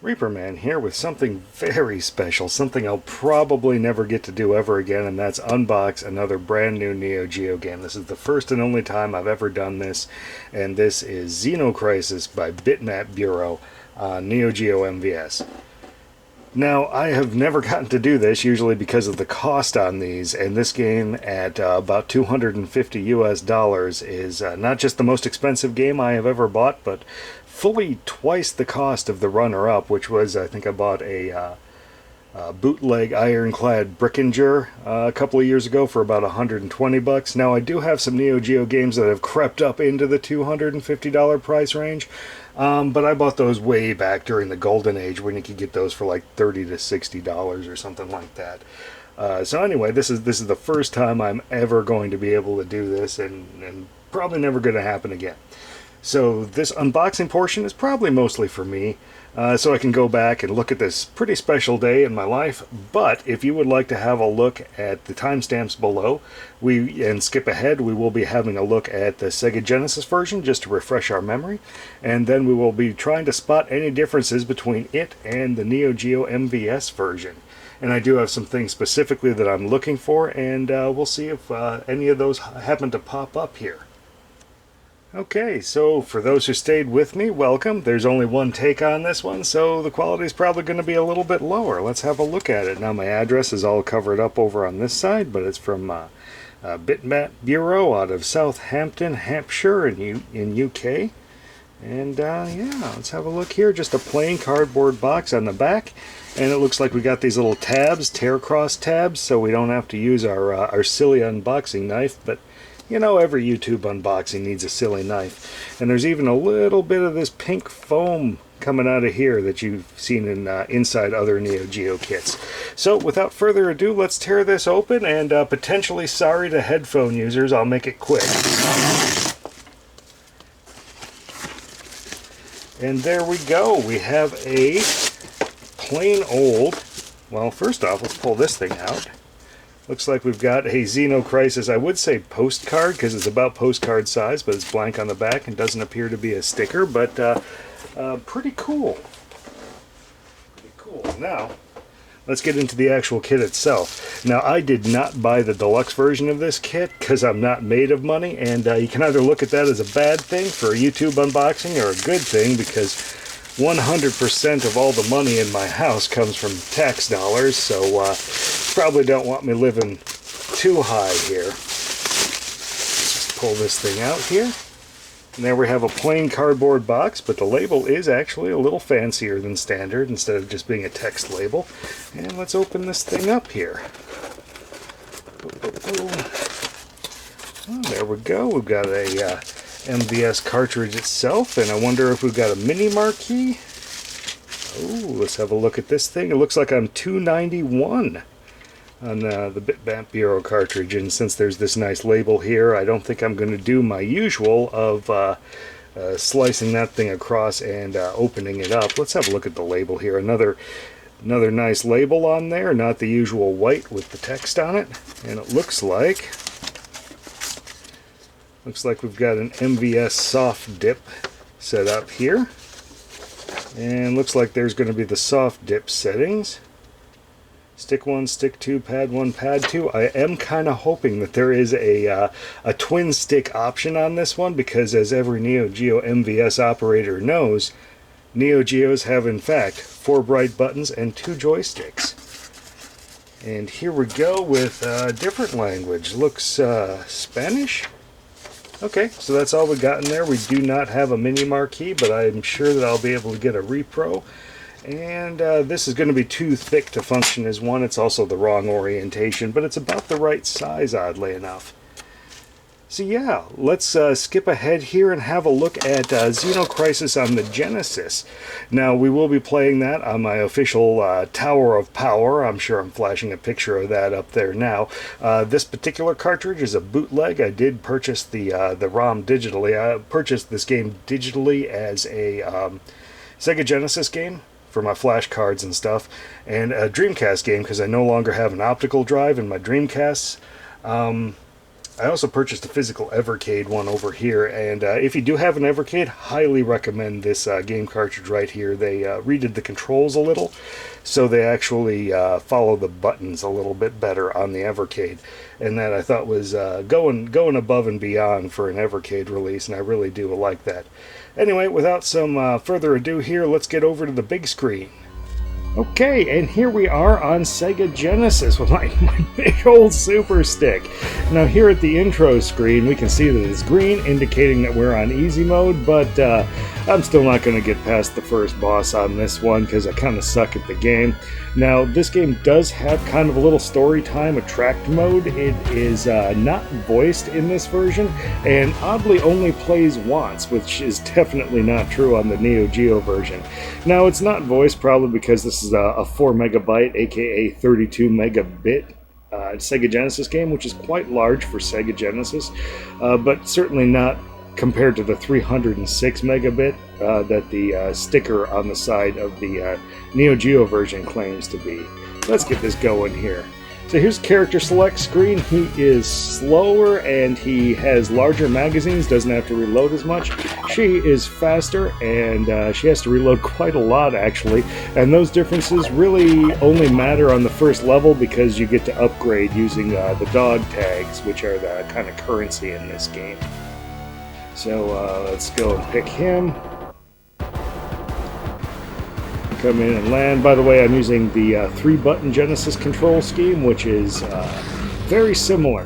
Reaperman here with something very special, something I'll probably never get to do ever again, and that's unbox another brand new Neo Geo game. This is the first and only time I've ever done this, and this is Xeno Crisis by Bitmap Bureau on Neo Geo MVS. Now, I have never gotten to do this, usually because of the cost on these, and this game at about $250 US is not just the most expensive game I have ever bought, but fully twice the cost of the runner-up, which was, I think I bought a bootleg ironclad Brickinger a couple of years ago for about $120. Now, I do have some Neo Geo games that have crept up into the $250 price range, but I bought those way back during the golden age when you could get those for like $30 to $60 or something like that. So anyway, this is the first time I'm ever going to be able to do this, and probably never going to happen again. So this unboxing portion is probably mostly for me, so I can go back and look at this pretty special day in my life. But if you would like to have a look at the timestamps below, and skip ahead, we will be having a look at the Sega Genesis version just to refresh our memory, and then we will be trying to spot any differences between it and the Neo Geo MVS version. And I do have some things specifically that I'm looking for, and we'll see if any of those happen to pop up here. Okay, so for those who stayed with me, welcome. There's only one take on this one, so the quality is probably going to be a little bit lower. Let's have a look at it. Now, my address is all covered up over on this side, but it's from Bitmap Bureau out of Southampton, Hampshire in UK. And yeah, let's have a look here. Just a plain cardboard box on the back, and it looks like we got these little tabs, tear cross tabs, so we don't have to use our silly unboxing knife, but you know, every YouTube unboxing needs a silly knife. And there's even a little bit of this pink foam coming out of here that you've seen in inside other Neo Geo kits. So without further ado, let's tear this open, and potentially sorry to headphone users, I'll make it quick. And there we go. We have a plain old, well, first off, let's pull this thing out. Looks like we've got a Xeno Crisis, I would say postcard, because it's about postcard size, but it's blank on the back and doesn't appear to be a sticker, but pretty cool. Pretty cool. Now, let's get into the actual kit itself. Now, I did not buy the deluxe version of this kit, because I'm not made of money, and you can either look at that as a bad thing for a YouTube unboxing, or a good thing, because 100% of all the money in my house comes from tax dollars, so probably don't want me living too high here. Let's just pull this thing out here. And there we have a plain cardboard box, but the label is actually a little fancier than standard instead of just being a text label. And let's open this thing up here. Oh, there we go. We've got a MVS cartridge itself, and I wonder if we've got a mini marquee. Oh, let's have a look at this thing. It looks like I'm $291 on the Bitmap Bureau cartridge, and since there's this nice label here, I don't think I'm going to do my usual of slicing that thing across and opening it up. Let's have a look at the label here. Another nice label on there, not the usual white with the text on it, and it looks like we've got an MVS soft dip set up here, and looks like there's going to be the soft dip settings. Stick 1, stick 2, pad 1, pad 2. I am kind of hoping that there is a twin stick option on this one, because as every Neo Geo MVS operator knows, Neo Geos have in fact 4 bright buttons and 2 joysticks. And here we go with a different language. Looks Spanish? Okay, so that's all we got in there. We do not have a mini marquee, but I'm sure that I'll be able to get a repro. And this is going to be too thick to function as one. It's also the wrong orientation, but it's about the right size, oddly enough. So yeah, let's skip ahead here and have a look at Xeno Crisis on the Genesis. Now, we will be playing that on my official Tower of Power. I'm sure I'm flashing a picture of that up there now. This particular cartridge is a bootleg. I did purchase the ROM digitally. I purchased this game digitally as a Sega Genesis game for my flash cards and stuff, and a Dreamcast game because I no longer have an optical drive in my Dreamcasts. I also purchased a physical Evercade one over here, and if you do have an Evercade, highly recommend this game cartridge right here. They redid the controls a little, so they actually follow the buttons a little bit better on the Evercade, and that I thought was going above and beyond for an Evercade release, and I really do like that. Anyway, without some further ado here, let's get over to the big screen. Okay, and here we are on Sega Genesis with my big old Super Stick. Now here at the intro screen, we can see that it's green, indicating that we're on easy mode, but I'm still not going to get past the first boss on this one because I kind of suck at the game. Now, this game does have kind of a little story time attract mode. It is not voiced in this version, and oddly only plays once, which is definitely not true on the Neo Geo version. Now, it's not voiced probably because this is a 4 megabyte, aka 32 megabit Sega Genesis game, which is quite large for Sega Genesis, but certainly not compared to the 306 megabit that the sticker on the side of the Neo Geo version claims to be. Let's get this going here. So here's character select screen. He is slower and he has larger magazines, doesn't have to reload as much. She is faster and she has to reload quite a lot actually, and those differences really only matter on the first level because you get to upgrade using the dog tags, which are the kind of currency in this game. So let's go and pick him. Come in and land. By the way, I'm using the 3-button Genesis control scheme, which is very similar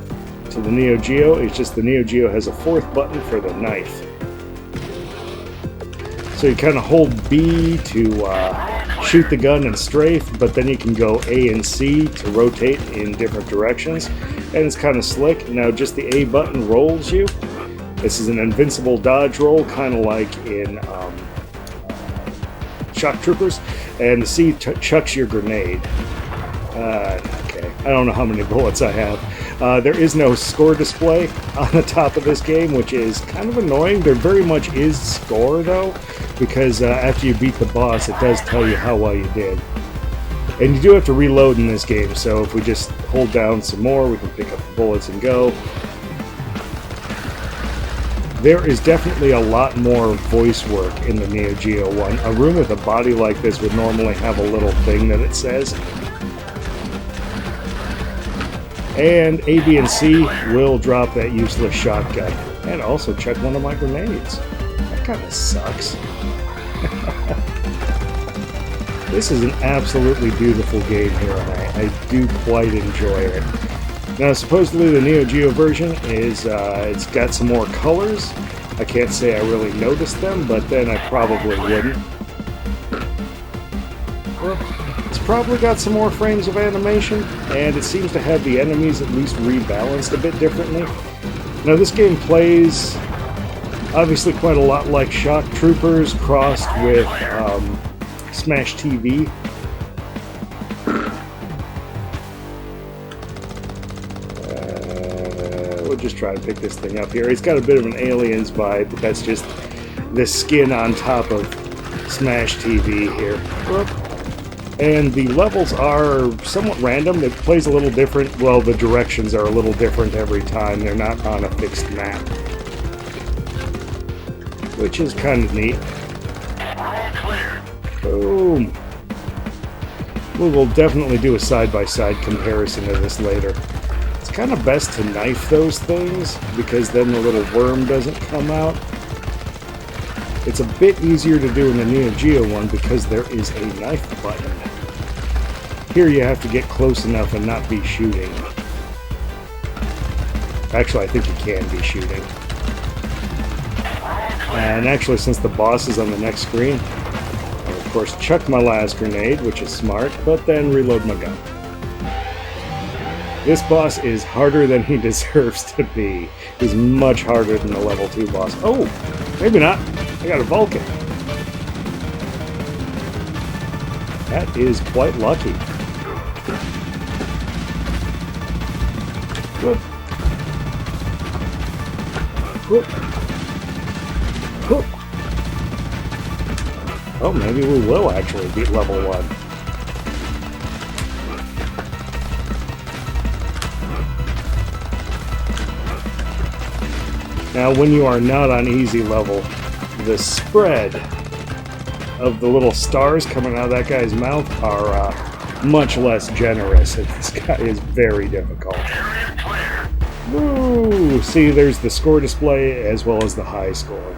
to the Neo Geo. It's just the Neo Geo has a 4th button for the knife. So you kind of hold B to shoot the gun and strafe, but then you can go A and C to rotate in different directions. And it's kind of slick. Now just the A button rolls you. This is an invincible dodge roll, kind of like in Shock Troopers, and the C chucks your grenade. Okay, I don't know how many bullets I have. There is no score display on the top of this game, which is kind of annoying. There very much is score, though, because after you beat the boss, it does tell you how well you did. And you do have to reload in this game, so if we just hold down some more, we can pick up the bullets and go. There is definitely a lot more voice work in the Neo Geo one. A room with a body like this would normally have a little thing that it says. And A, B, and C will drop that useless shotgun. And also check one of my grenades. That kind of sucks. This is an absolutely beautiful game here, and I do quite enjoy it. Now, supposedly the Neo Geo version is, it's got some more colors. I can't say I really noticed them, but then I probably wouldn't. Well, it's probably got some more frames of animation, and it seems to have the enemies at least rebalanced a bit differently. Now, this game plays, obviously, quite a lot like Shock Troopers crossed with Smash TV. We'll just try and pick this thing up here. It's got a bit of an Aliens vibe, but that's just the skin on top of Smash TV here. And the levels are somewhat random. It plays a little different. Well, the directions are a little different every time. They're not on a fixed map, which is kind of neat. Boom. We will definitely do a side-by-side comparison of this later. It's kind of best to knife those things because then the little worm doesn't come out. It's a bit easier to do in the Neo Geo one because there is a knife button. Here you have to get close enough and not be shooting. Actually, I think you can be shooting. And actually, since the boss is on the next screen, I'll of course chuck my last grenade, which is smart, but then reload my gun. This boss is harder than he deserves to be. He's much harder than the level 2 boss. Oh, maybe not. I got a Vulcan. That is quite lucky. Whoop. Whoop. Whoop. Oh, maybe we will actually beat level 1. Now, when you are not on easy level, the spread of the little stars coming out of that guy's mouth are much less generous. This guy is very difficult. Ooh, see, there's the score display as well as the high score.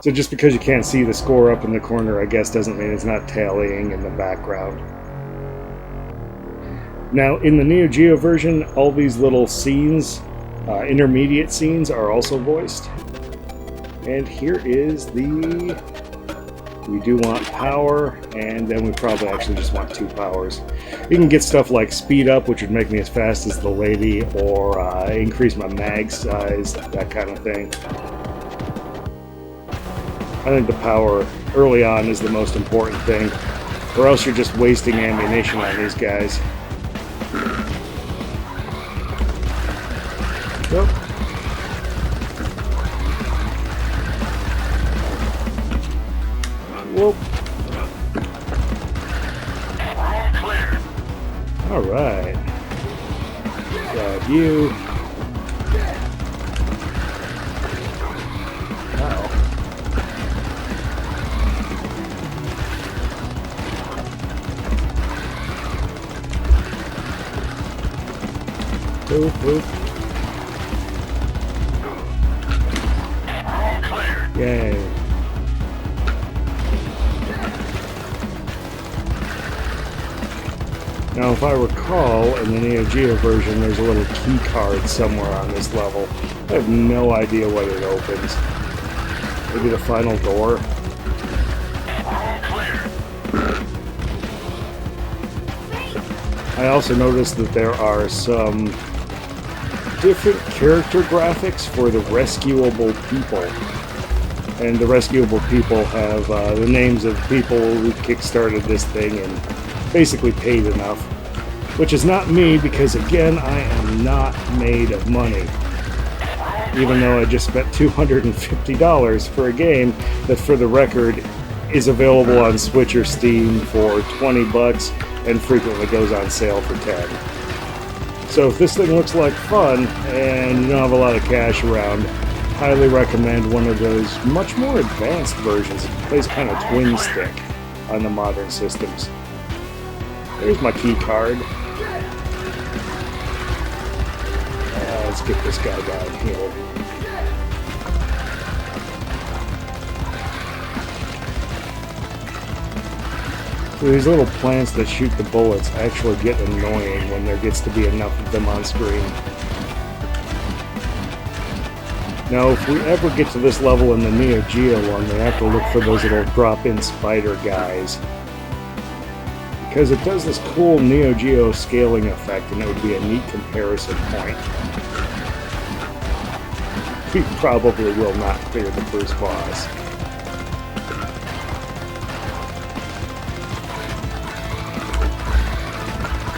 So just because you can't see the score up in the corner, I guess, doesn't mean it's not tallying in the background. Now, in the Neo Geo version, all these little scenes, intermediate scenes, are also voiced. And here is the... We do want power, and then we probably actually just want 2 powers. You can get stuff like speed up, which would make me as fast as the lady, or increase my mag size, that kind of thing. I think the power early on is the most important thing, or else you're just wasting ammunition on these guys. Yep. Whoop. All right. Grab you. Wow. Boop, boop. Yay. Now, if I recall, in the Neo Geo version, there's a little key card somewhere on this level. I have no idea what it opens. Maybe the final door? I also noticed that there are some different character graphics for the rescuable people. And the rescuable people have the names of people who kickstarted this thing and basically paid enough. Which is not me, because again, I am not made of money. Even though I just spent $250 for a game that, for the record, is available on Switch or Steam for 20 bucks and frequently goes on sale for 10. So if this thing looks like fun and you don't have a lot of cash around, highly recommend one of those much more advanced versions. It plays kind of twin stick on the modern systems. There's my key card. Let's get this guy down here. So these little plants that shoot the bullets actually get annoying when there gets to be enough of them on screen. Now, if we ever get to this level in the Neo Geo one, we have to look for those little drop-in spider guys. Because it does this cool Neo Geo scaling effect, and it would be a neat comparison point. We probably will not clear the first boss.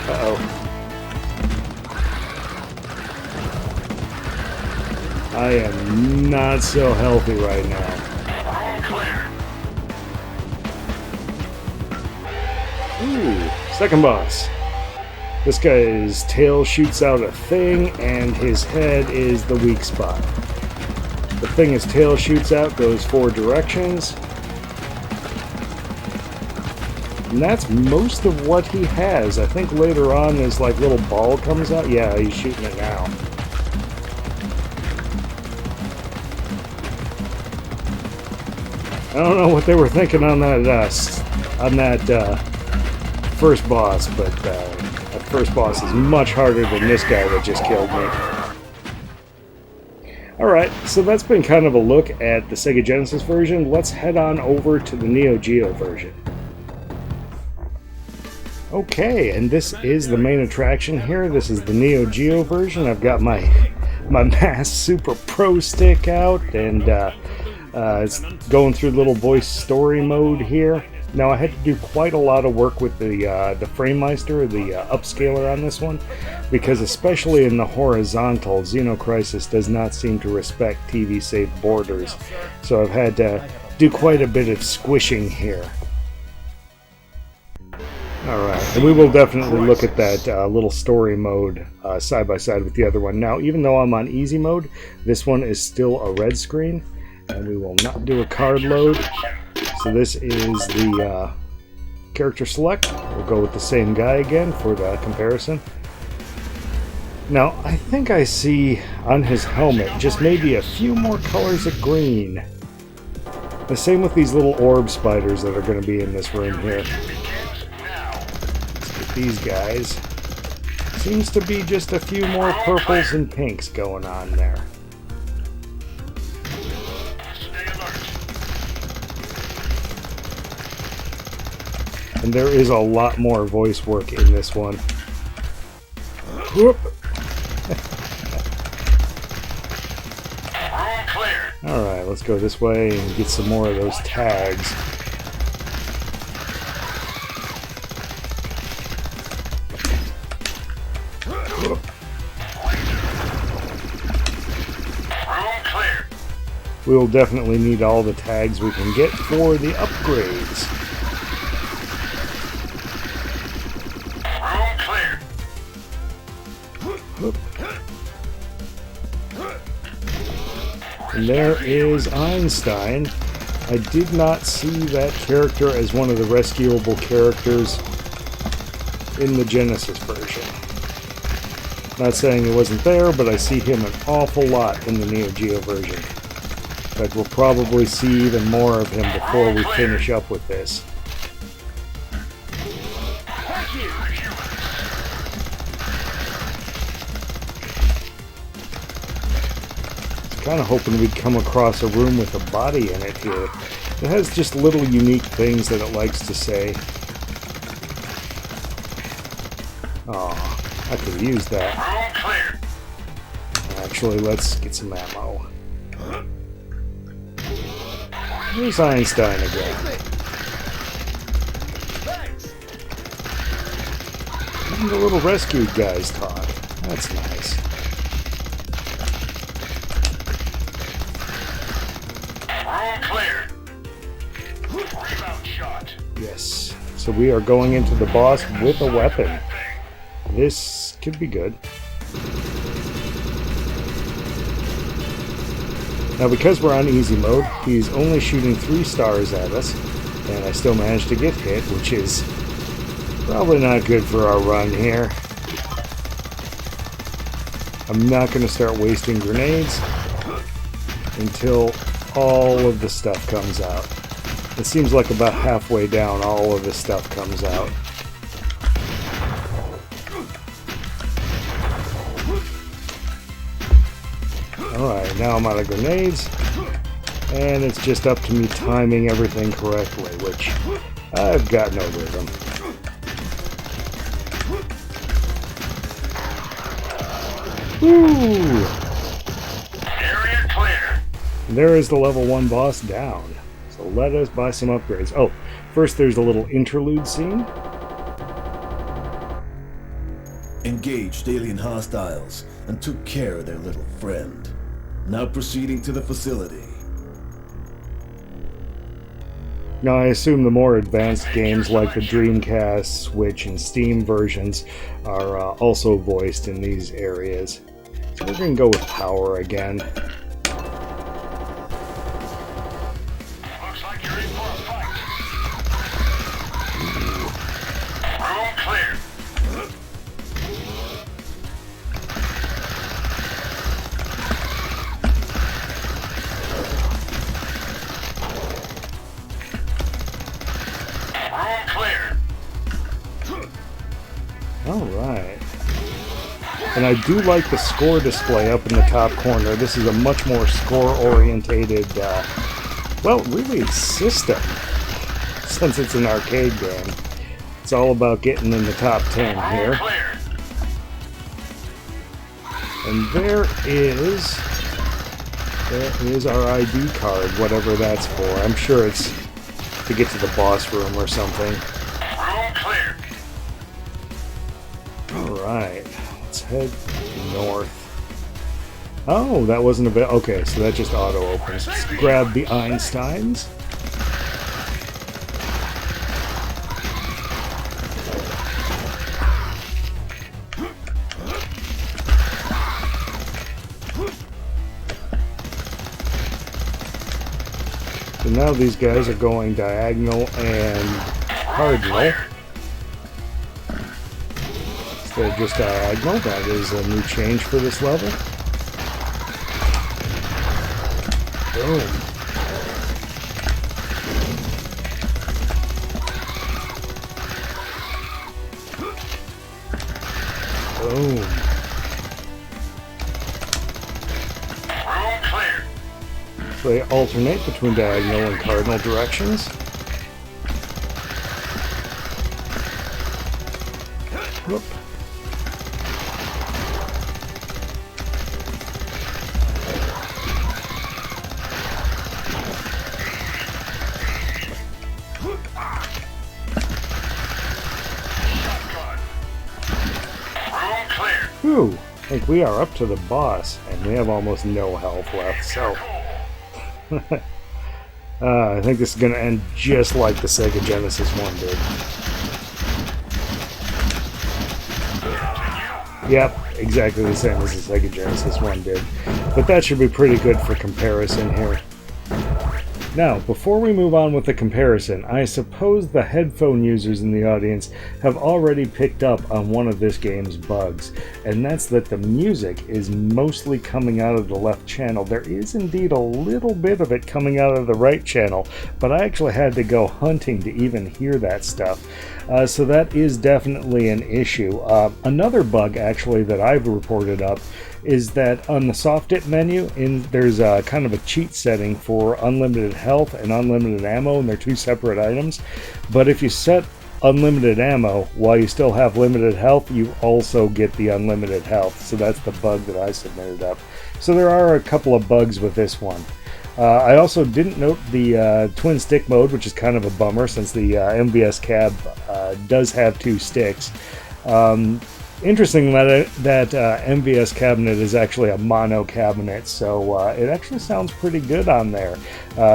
Uh-oh. I am not so healthy right now. Ooh, second boss. This guy's tail shoots out a thing, and his head is the weak spot. The thing his tail shoots out goes 4 directions. And that's most of what he has. I think later on his like little ball comes out. Yeah, he's shooting it now. I don't know what they were thinking on that first boss, but that first boss is much harder than this guy that just killed me. Alright, so that's been kind of a look at the Sega Genesis version. Let's head on over to the Neo Geo version. Okay, and this is the main attraction here. This is the Neo Geo version. I've got my Mass Super Pro stick out, and it's going through little voice story mode here. Now, I had to do quite a lot of work with the FrameMeister, the upscaler on this one, because especially in the horizontal, Xeno Crisis does not seem to respect TV-safe borders. So I've had to do quite a bit of squishing here. Alright, and we will definitely look at that little story mode side by side with the other one. Now, even though I'm on easy mode, this one is still a red screen, and we will not do a card load. So this is the character select. We'll go with the same guy again for the comparison. Now, I think I see on his helmet just maybe a few more colors of green. The same with these little orb spiders that are going to be in this room here. Let's get these guys. Seems to be just a few more purples and pinks going on there. And there is a lot more voice work in this one. Whoop. Alright, let's go this way and get some more of those tags. We will definitely need all the tags we can get for the upgrades. And there is Einstein. I did not see that character as one of the rescuable characters in the Genesis version. Not saying he wasn't there, but I see him an awful lot in the Neo Geo version. In fact, we'll probably see even more of him before we finish up with this. Kind of hoping we'd come across a room with a body in it here. It has just little unique things that it likes to say. Oh, I could have used that. Actually, let's get some ammo. Here's Einstein again. Even the little rescued guys talk. That's nice. Yes, so we are going into the boss with a weapon. This could be good. Now, because we're on easy mode, he's only shooting 3 stars at us, and I still managed to get hit, which is probably not good for our run here. I'm not going to start wasting grenades until all of the stuff comes out. It seems like about halfway down all of the stuff comes out. Alright, now I'm out of grenades, and it's just up to me timing everything correctly, which I've got no rhythm. Woo! Area clear. And there is the level 1 boss down. So let us buy some upgrades. Oh, first there's a little interlude scene. Engaged alien hostiles and took care of their little friend. Now proceeding to the facility. Now I assume the more advanced games like the Dreamcast, Switch, and Steam versions are also voiced in these areas. So we're going to go with power again. Alright. And I do like the score display up in the top corner. This is a much more score-orientated, well, really system, since it's an arcade game. It's all about getting in the top 10 here. And there is our ID card, whatever that's for. I'm sure it's to get to the boss room or something. Alright, let's head north. Oh, that wasn't a bit. Okay, so that just auto opens. Let's grab the Einsteins. now these guys are going diagonal and cardinal instead of just diagonal. That is a new change for this level. Boom. Boom. So they alternate between diagonal and cardinal directions. Whoop. Whew, I think we are up to the boss, and we have almost no health left, so... I think this is going to end just like the Sega Genesis one did. Yep, exactly the same as the Sega Genesis one did. But that should be pretty good for comparison here. Now, before we move on with the comparison, I suppose the headphone users in the audience have already picked up on one of this game's bugs, and that's that the music is mostly coming out of the left channel. There is indeed a little bit of it coming out of the right channel, but I actually had to go hunting to even hear that stuff. So that is definitely an issue. Another bug, actually, that I've reported up is that on the soft dip menu, there's a kind of a cheat setting for unlimited health and unlimited ammo, and they're two separate items. But if you set unlimited ammo while you still have limited health, you also get the unlimited health. So that's the bug that I submitted up. So there are a couple of bugs with this one. I also didn't note the twin stick mode, which is kind of a bummer since the MVS cab does have two sticks. Interesting that MVS cabinet is actually a mono cabinet, so it actually sounds pretty good on there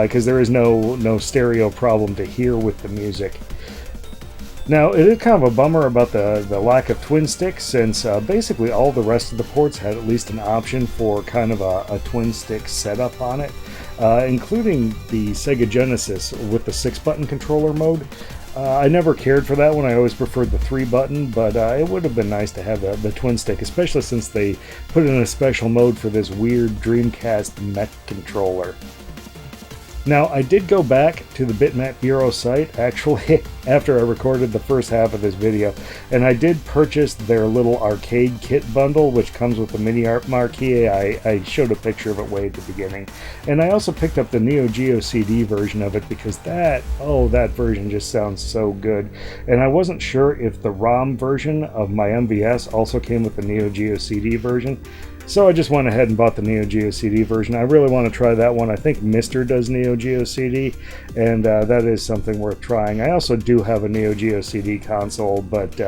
because there is no stereo problem to hear with the music. Now, it is kind of a bummer about the lack of twin sticks, since basically all the rest of the ports had at least an option for kind of a twin stick setup on it, including the Sega Genesis with the 6-button controller mode. I never cared for that one. I always preferred the 3-button, but it would have been nice to have the twin stick, especially since they put in a special mode for this weird Dreamcast mech controller. Now, I did go back to the Bitmap Bureau site, actually, after I recorded the first half of this video, and I did purchase their little arcade kit bundle, which comes with the mini art marquee. I showed a picture of it way at the beginning. And I also picked up the Neo Geo CD version of it, because that version just sounds so good. And I wasn't sure if the ROM version of my MVS also came with the Neo Geo CD version. So I just went ahead and bought the Neo Geo CD version. I really want to try that one. I think Mister does Neo Geo CD, and that is something worth trying. I also do have a Neo Geo CD console, but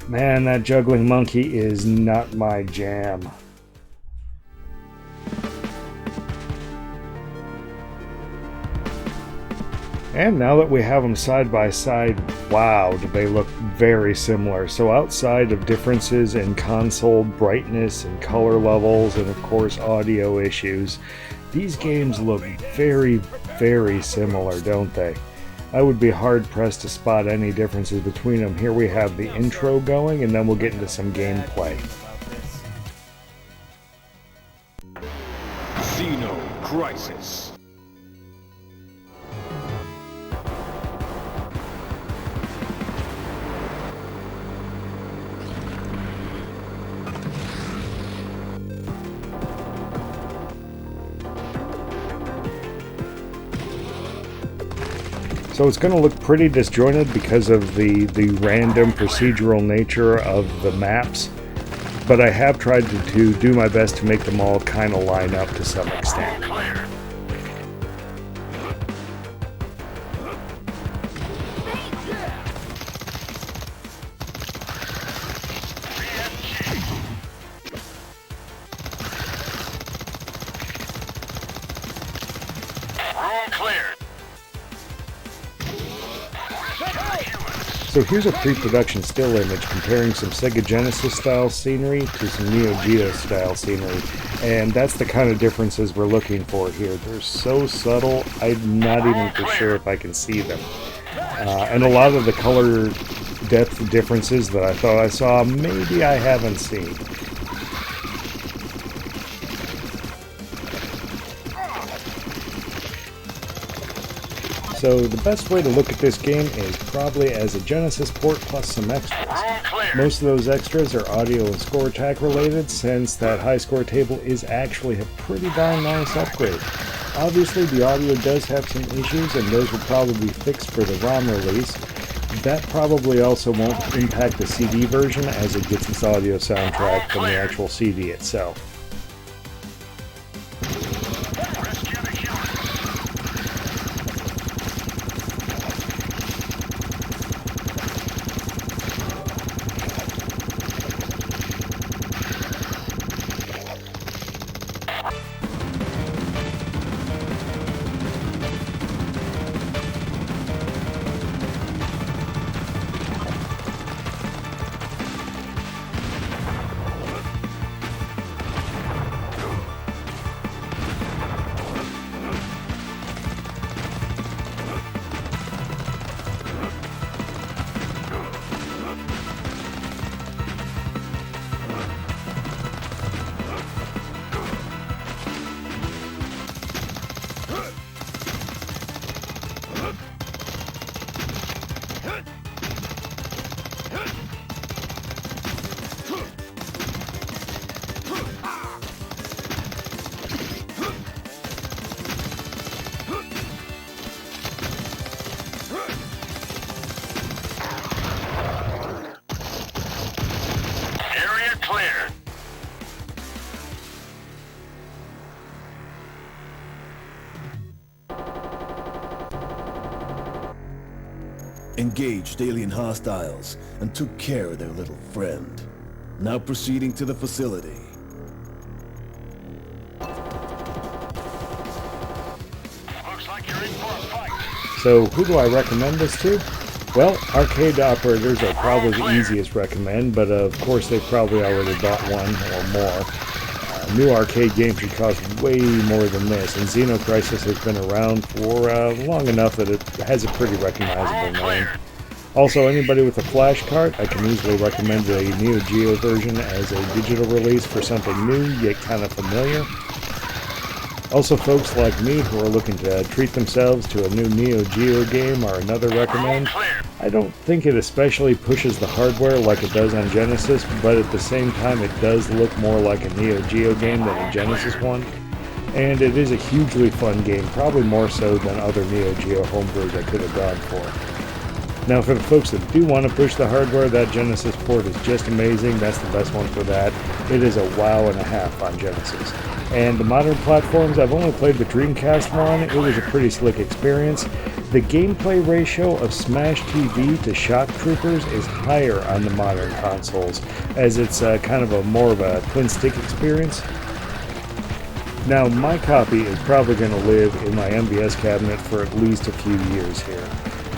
man, that juggling monkey is not my jam. And now that we have them side by side, wow, do they look very similar. So outside of differences in console brightness and color levels and of course audio issues, these games look very, very similar, don't they? I would be hard pressed to spot any differences between them. Here we have the intro going, and then we'll get into some gameplay. Xeno Crisis. So it's going to look pretty disjointed because of the random procedural nature of the maps, but I have tried to do my best to make them all kind of line up to some extent. So here's a pre-production still image comparing some Sega Genesis style scenery to some Neo Geo style scenery. And that's the kind of differences we're looking for here. They're so subtle, I'm not even for sure if I can see them. And a lot of the color depth differences that I thought I saw, maybe I haven't seen. So the best way to look at this game is probably as a Genesis port plus some extras. Most of those extras are audio and score tag related, since that high score table is actually a pretty darn nice upgrade. Obviously the audio does have some issues, and those will probably be fixed for the ROM release. That probably also won't impact the CD version, as it gets its audio soundtrack from the actual CD itself. Engaged alien hostiles and took care of their little friend. Now proceeding to the facility. Looks like you're in for a fight. So who do I recommend this to? Well, arcade operators are probably the easiest recommend, but of course they've probably already bought one or more. New arcade games should cost way more than this, and Xeno Crisis has been around for long enough that it has a pretty recognizable name. Also, anybody with a flash cart, I can easily recommend the Neo Geo version as a digital release for something new yet kind of familiar. Also, folks like me who are looking to treat themselves to a new Neo Geo game are another recommend. I don't think it especially pushes the hardware like it does on Genesis, but at the same time it does look more like a Neo Geo game than a Genesis one. And it is a hugely fun game, probably more so than other Neo Geo homebrews I could have gone for. Now for the folks that do want to push the hardware, that Genesis port is just amazing. That's the best one for that. It is a wow and a half on Genesis. And the modern platforms, I've only played the Dreamcast one. It was a pretty slick experience. The gameplay ratio of Smash TV to Shock Troopers is higher on the modern consoles, as it's kind of a more of a twin stick experience. Now my copy is probably going to live in my MVS cabinet for at least a few years here.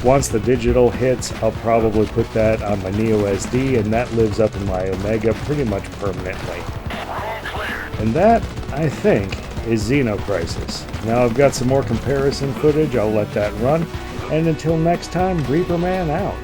Once the digital hits, I'll probably put that on my Neo SD, and that lives up in my Omega pretty much permanently. And that, I think, is Xeno Crisis. Now I've got some more comparison footage, I'll let that run, and until next time, Reaper Man out.